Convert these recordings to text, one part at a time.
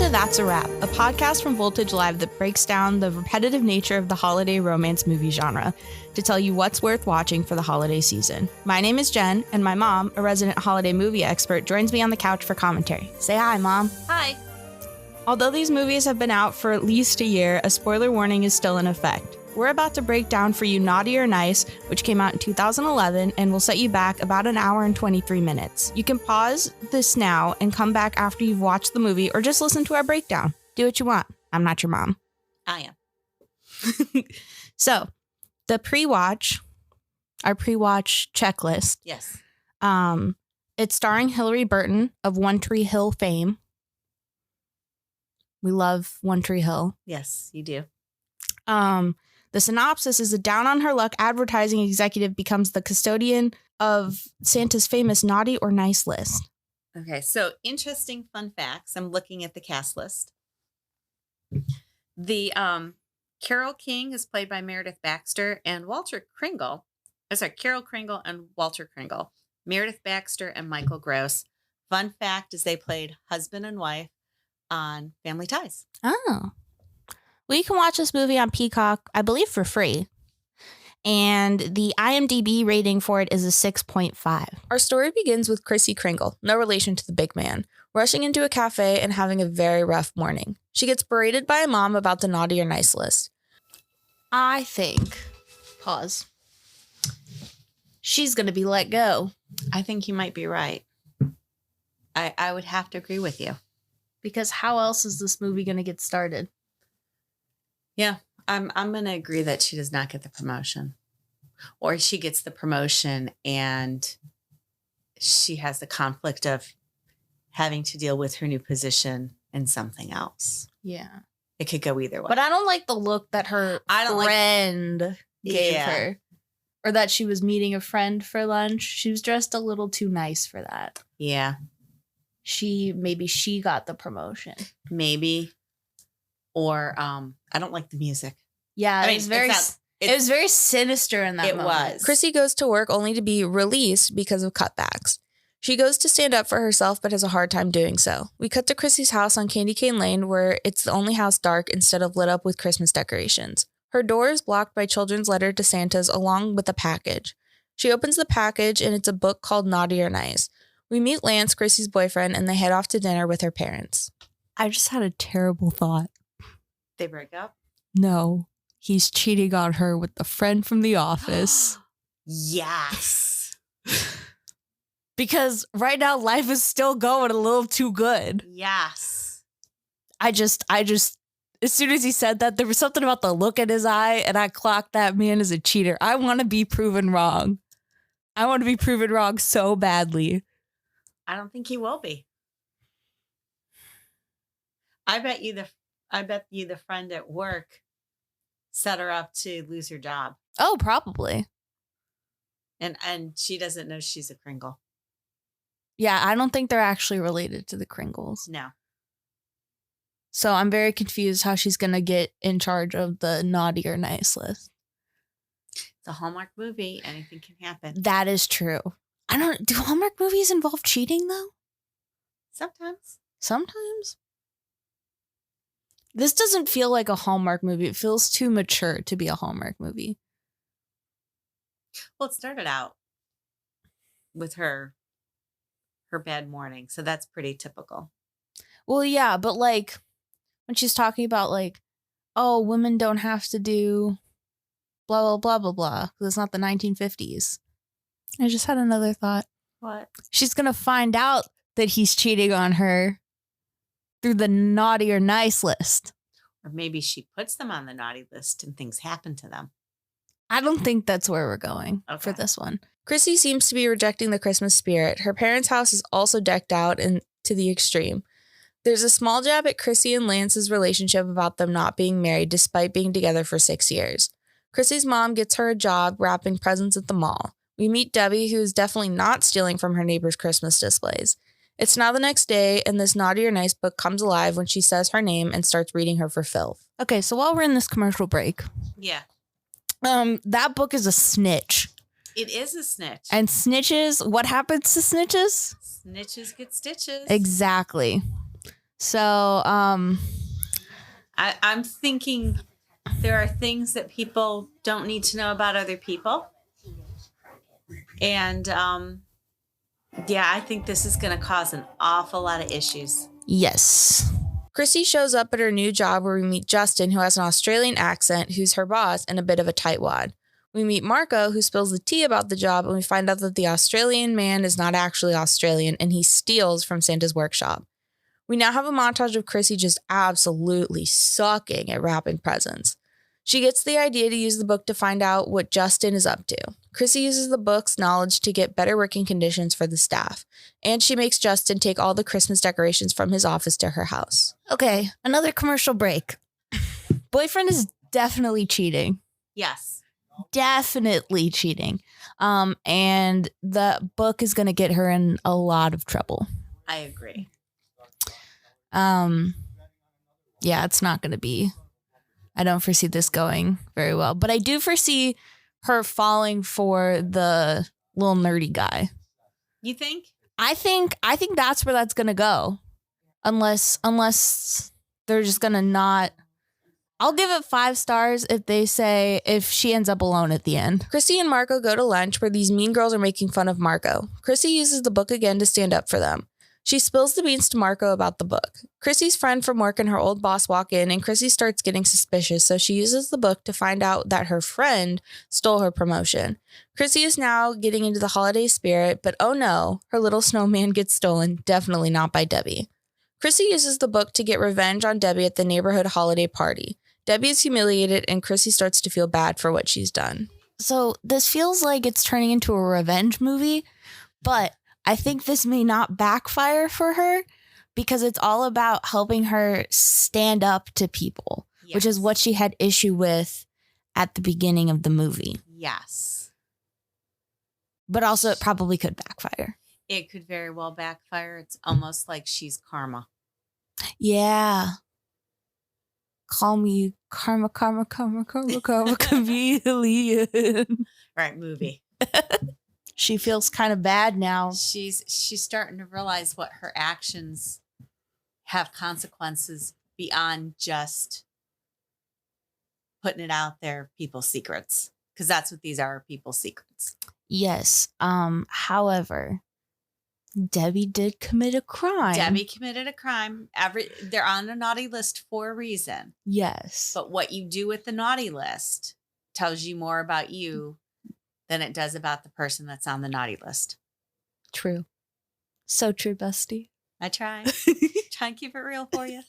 to That's a Wrap, a podcast from Voltage Live that breaks down the repetitive nature of the holiday romance movie genre to tell you what's worth watching for the holiday season. My name is Jen, and my mom, a resident holiday movie expert, joins me on the couch for commentary. Say hi, Mom. Hi. Although these movies have been out for at least a year, a spoiler warning is still in effect. We're about to break down for you Naughty or Nice, which came out in 2011 and will set you back about an hour and 23 minutes. You can pause this now and come back after you've watched the movie or just listen to our breakdown. Do what you want. I'm not your mom. I am. So, the our pre-watch checklist. Yes. It's starring Hilarie Burton of One Tree Hill fame. We love One Tree Hill. Yes, you do. The synopsis is a down-on-her-luck advertising executive becomes the custodian of Santa's famous Naughty or Nice list. Okay, so interesting fun facts. I'm looking at the cast list. The Carol King is played by Meredith Baxter and Walter Kringle. Carol Kringle and Walter Kringle. Meredith Baxter and Michael Gross. Fun fact is they played husband and wife on Family Ties. Oh. Well, you can watch this movie on Peacock, I believe, for free. And the IMDb rating for it is a 6.5. Our story begins with Chrissy Kringle, no relation to the big man, rushing into a cafe and having a very rough morning. She gets berated by a mom about the Naughty or Nice list. I think, she's going to be let go. I think you might be right. I would have to agree with you. Because how else is this movie going to get started? Yeah, I'm going to agree that she does not get the promotion. Or she gets the promotion and she has the conflict of having to deal with her new position and something else. Yeah. It could go either way. But I don't like the look that her friend gave her. Or that she was meeting a friend for lunch. She was dressed a little too nice for that. Yeah. Maybe she got the promotion. Maybe. Or I don't like the music. Yeah, it was very sinister in that moment. It was. Chrissy goes to work only to be released because of cutbacks. She goes to stand up for herself but has a hard time doing so. We cut to Chrissy's house on Candy Cane Lane where it's the only house dark instead of lit up with Christmas decorations. Her door is blocked by children's letter to Santa's along with a package. She opens the package and it's a book called Naughty or Nice. We meet Lance, Chrissy's boyfriend, and they head off to dinner with her parents. I just had a terrible thought. They break up? No. He's cheating on her with the friend from the office. Yes. Because right now life is still going a little too good. Yes. I just, as soon as he said that, there was something about the look in his eye, and I clocked that man as a cheater. I want to be proven wrong. I want to be proven wrong so badly. I don't think he will be. I bet you the friend at work set her up to lose her job. Oh, probably. And she doesn't know she's a Kringle. Yeah, I don't think they're actually related to the Kringles. No. So I'm very confused how she's going to get in charge of the Naughty or Nice list. It's a Hallmark movie. Anything can happen. That is true. Do Hallmark movies involve cheating, though? Sometimes? This doesn't feel like a Hallmark movie. It feels too mature to be a Hallmark movie. Well, it started out with her bad morning, so that's pretty typical. Well, yeah, but like when she's talking about like, oh, women don't have to do blah, blah, blah, blah, blah, because it's not the 1950s. I just had another thought. What? She's going to find out that he's cheating on her through the Naughty or Nice list. Or maybe she puts them on the naughty list and things happen to them. I don't think that's where we're going for this one. Chrissy seems to be rejecting the Christmas spirit. Her parents' house is also decked out and to the extreme. There's a small jab at Chrissy and Lance's relationship about them not being married despite being together for 6 years. Chrissy's mom gets her a job wrapping presents at the mall. We meet Debbie, who is definitely not stealing from her neighbor's Christmas displays. It's now the next day, and this Naughty or Nice book comes alive when she says her name and starts reading her for filth. Okay, so while we're in this commercial break, yeah, that book is a snitch. It is a snitch. And snitches, what happens to snitches? Snitches get stitches. Exactly. So, I'm thinking there are things that people don't need to know about other people. And I think this is going to cause an awful lot of issues. yes. Chrissy shows up at her new job where we meet Justin, who has an Australian accent, who's her boss and a bit of a tightwad. We meet Marco, who spills the tea about the job, and we find out that the Australian man is not actually Australian, and he steals from Santa's workshop. We now have a montage of Chrissy just absolutely sucking at wrapping presents. She gets the idea to use the book to find out what Justin is up to. Chrissy uses the book's knowledge to get better working conditions for the staff, and she makes Justin take all the Christmas decorations from his office to her house. Okay, another commercial break. Boyfriend is definitely cheating. Yes. Definitely cheating. And the book is going to get her in a lot of trouble. I agree. Yeah, it's not going to be. I don't foresee this going very well, but I do foresee her falling for the little nerdy guy. You think? I think that's where that's going to go. Unless they're just going to not. I'll give it 5 stars if she ends up alone at the end. Chrissy and Marco go to lunch where these mean girls are making fun of Marco. Chrissy uses the book again to stand up for them. She spills the beans to Marco about the book. Chrissy's friend from work and her old boss walk in, and Chrissy starts getting suspicious, so she uses the book to find out that her friend stole her promotion. Chrissy is now getting into the holiday spirit, but oh no, her little snowman gets stolen, definitely not by Debbie. Chrissy uses the book to get revenge on Debbie at the neighborhood holiday party. Debbie is humiliated, and Chrissy starts to feel bad for what she's done. So this feels like it's turning into a revenge movie, but I think this may not backfire for her because it's all about helping her stand up to people, yes, which is what she had issue with at the beginning of the movie. Yes. But also it probably could backfire. It could very well backfire. It's almost like she's karma. Yeah. Call me karma, chameleon. Right, movie. She feels kind of bad now. She's starting to realize what her actions have consequences beyond just putting it out there, people's secrets. Because that's what these are, people's secrets. Yes. However, Debbie did commit a crime. Debbie committed a crime. They're on the naughty list for a reason. Yes. But what you do with the naughty list tells you more about you than it does about the person that's on the naughty list. True. So true, bestie. I try. Try and keep it real for you.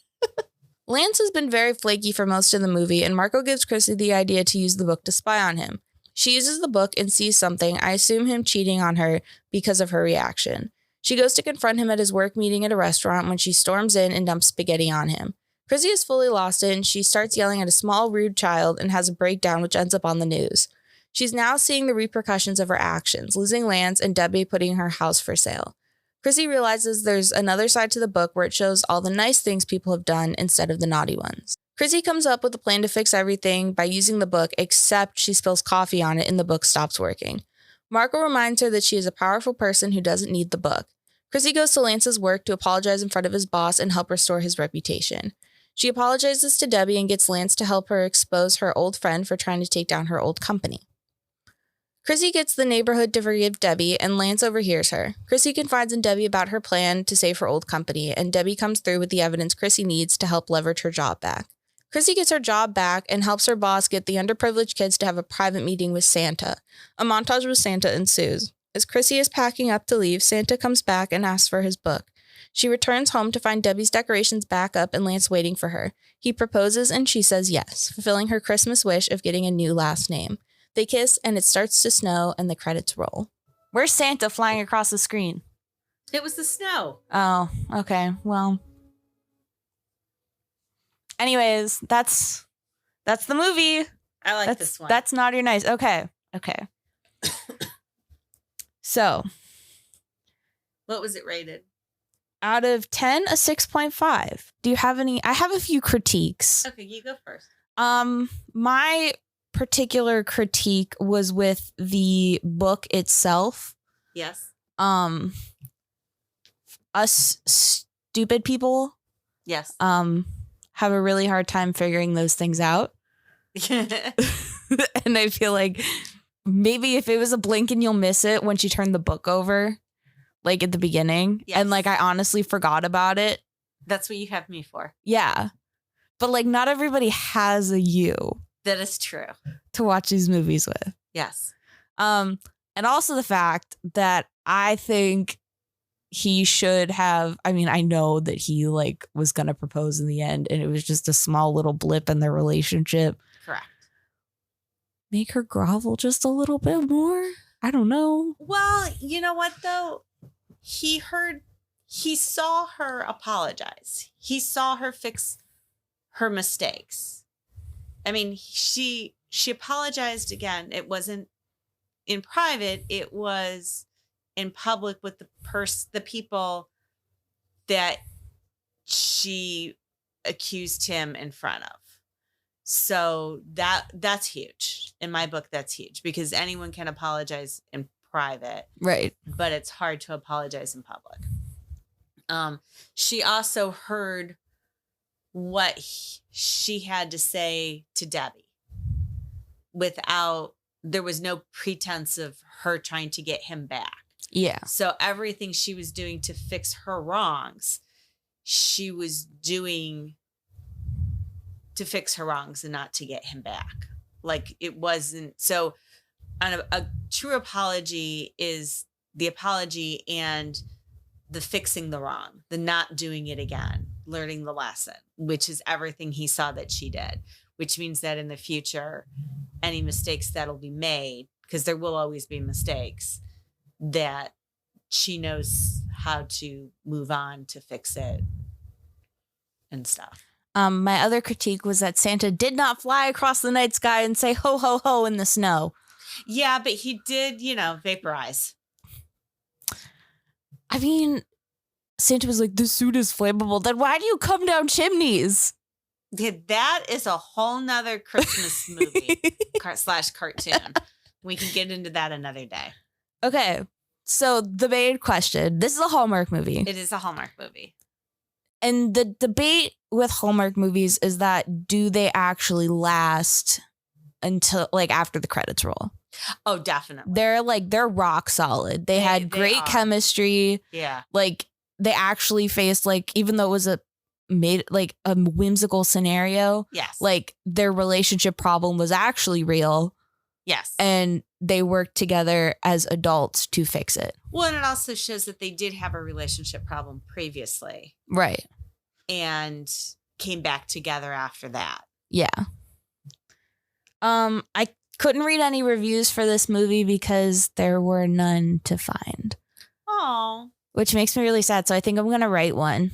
Lance has been very flaky for most of the movie, and Marco gives Chrissy the idea to use the book to spy on him. She uses the book and sees something, I assume him cheating on her because of her reaction. She goes to confront him at his work meeting at a restaurant when she storms in and dumps spaghetti on him. Chrissy is fully lost it, and she starts yelling at a small, rude child and has a breakdown which ends up on the news. She's now seeing the repercussions of her actions, losing Lance and Debbie putting her house for sale. Chrissy realizes there's another side to the book where it shows all the nice things people have done instead of the naughty ones. Chrissy comes up with a plan to fix everything by using the book, except she spills coffee on it and the book stops working. Marco reminds her that she is a powerful person who doesn't need the book. Chrissy goes to Lance's work to apologize in front of his boss and help restore his reputation. She apologizes to Debbie and gets Lance to help her expose her old friend for trying to take down her old company. Chrissy gets the neighborhood to forgive Debbie, and Lance overhears her. Chrissy confides in Debbie about her plan to save her old company, and Debbie comes through with the evidence Chrissy needs to help leverage her job back. Chrissy gets her job back and helps her boss get the underprivileged kids to have a private meeting with Santa. A montage with Santa ensues. As Chrissy is packing up to leave, Santa comes back and asks for his book. She returns home to find Debbie's decorations back up and Lance waiting for her. He proposes and she says yes, fulfilling her Christmas wish of getting a new last name. They kiss and it starts to snow and the credits roll. Where's Santa flying across the screen? It was the snow. Oh, okay. Well, anyways, that's the movie. I like this one. That's naughty or nice. Okay. So, what was it rated? Out of 10, a 6.5. Do you have any? I have a few critiques. Okay, you go first. My particular critique was with the book itself. Yes. Us stupid people Yes. have a really hard time figuring those things out. And I feel like maybe if it was a blink and you'll miss it when she turned the book over, like at the beginning, yes. and like I honestly forgot about it. That's what you have me for. Yeah. But like not everybody has a you. That is true. To watch these movies with. Yes. And also the fact that I think he should have, I mean, I know that he like was going to propose in the end and it was just a small little blip in their relationship. Correct. Make her grovel just a little bit more. I don't know. Well, you know what though? He saw her apologize. He saw her fix her mistakes. I mean, she apologized again. It wasn't in private. It was in public with the people that she accused him in front of. So that's huge. In my book, that's huge because anyone can apologize in private. Right. But it's hard to apologize in public. She also heard what she had to say to Debbie there was no pretense of her trying to get him back. Yeah. So everything she was doing to fix her wrongs, she was doing to fix her wrongs and not to get him back. Like it wasn't. So a true apology is the apology and the fixing the wrong, the not doing it again, learning the lesson, which is everything he saw that she did, which means that in the future, any mistakes that'll be made, because there will always be mistakes, that she knows how to move on to fix it and stuff. My other critique was that Santa did not fly across the night sky and say ho, ho, ho in the snow. Yeah, but he did, vaporize. I mean, Santa was like, this suit is flammable. Then why do you come down chimneys? Yeah, that is a whole nother Christmas movie / cartoon. We can get into that another day. Okay. So the main question, this is a Hallmark movie. It is a Hallmark movie. And the debate with Hallmark movies is that do they actually last until like after the credits roll? Oh, definitely. They're rock solid. They had great chemistry. Yeah. Like they actually faced like, even though it was a whimsical scenario. Yes. Like their relationship problem was actually real. Yes. And they worked together as adults to fix it. Well, and it also shows that they did have a relationship problem previously. Right. And came back together after that. Yeah. I couldn't read any reviews for this movie because there were none to find. Oh. Which makes me really sad. So I think I'm going to write one.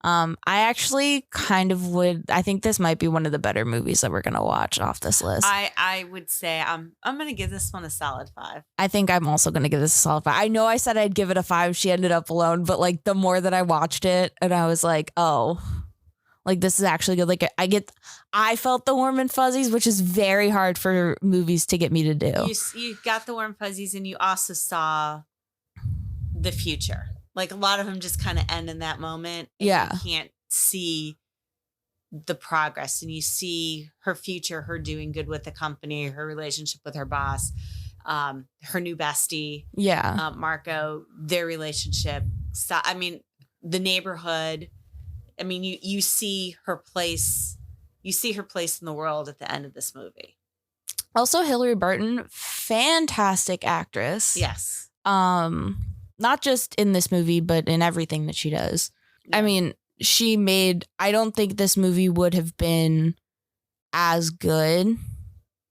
I actually I think this might be one of the better movies that we're going to watch off this list. I would say I'm going to give this one a solid 5. I think I'm also going to give this a solid 5. I know I said I'd give it a 5. She ended up alone, but like the more that I watched it and I was like, oh, like this is actually good. Like I felt the warm and fuzzies, which is very hard for movies to get me to do. You got the warm fuzzies and you also saw the future. Like a lot of them just kind of end in that moment. And yeah. You can't see the progress and you see her future, her doing good with the company, her relationship with her boss, her new bestie. Yeah. Marco, their relationship. So, I mean, the neighborhood. I mean, you see her place. You see her place in the world at the end of this movie. Also, Hilarie Burton, fantastic actress. Yes. Not just in this movie, but in everything that she does. Yeah. I mean, I don't think this movie would have been as good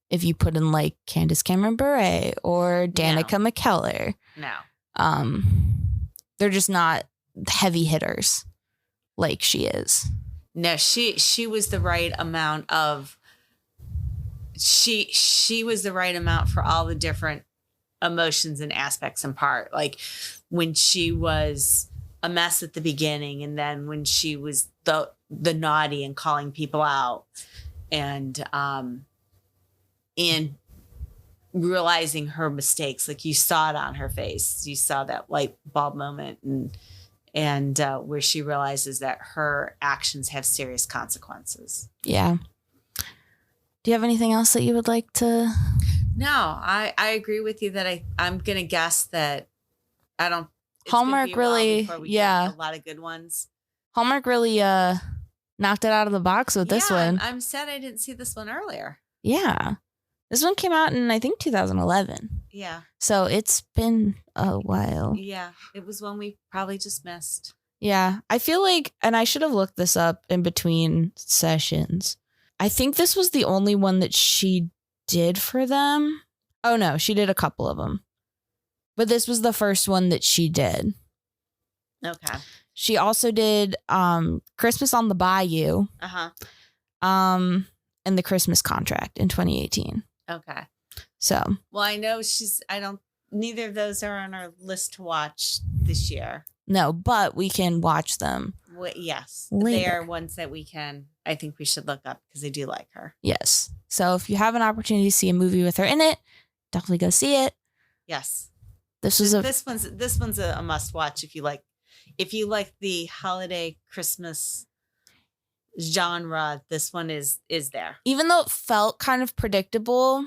if you put in like Candace Cameron Bure or Danica McKellar. No. They're just not heavy hitters like she is. No, she was the right amount of she was the right amount for all the different emotions and aspects and part. Like when she was a mess at the beginning and then when she was the naughty and calling people out and realizing her mistakes, like you saw it on her face. You saw that light bulb moment and where she realizes that her actions have serious consequences. Yeah. Do you have anything else that you would like to? No, I agree with you that I'm going to guess that I don't. Hallmark really, get a lot of good ones. Hallmark really knocked it out of the box with this one. I'm sad I didn't see this one earlier. Yeah. This one came out in, I think, 2011. Yeah. So it's been a while. Yeah. It was one we probably just missed. Yeah. I feel like, and I should have looked this up in between sessions. I think this was the only one that she did for them. Oh, no. She did a couple of them. But this was the first one that she did. Okay. She also did Christmas on the Bayou. Uh-huh. And the Christmas Contract in 2018. Okay. So. Well, I know neither of those are on our list to watch this year. No, but we can watch them. Yes. Later. They are ones that I think we should look up because I do like her. Yes. So if you have an opportunity to see a movie with her in it, definitely go see it. Yes. This one's a must watch if you like the holiday Christmas genre. This one is there. Even though it felt kind of predictable,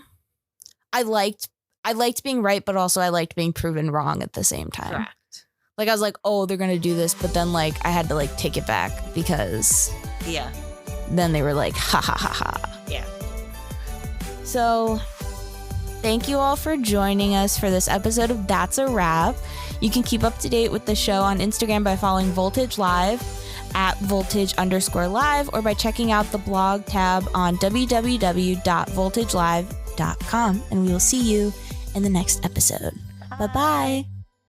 I liked being right, but also I liked being proven wrong at the same time. Correct. Like I was like, oh, they're gonna do this, but then like I had to like take it back because then they were like, ha ha ha ha. Yeah. So thank you all for joining us for this episode of That's a Wrap. You can keep up to date with the show on Instagram by following Voltage Live at voltage_live or by checking out the blog tab on www.voltagelive.com. And we will see you in the next episode. Bye-bye.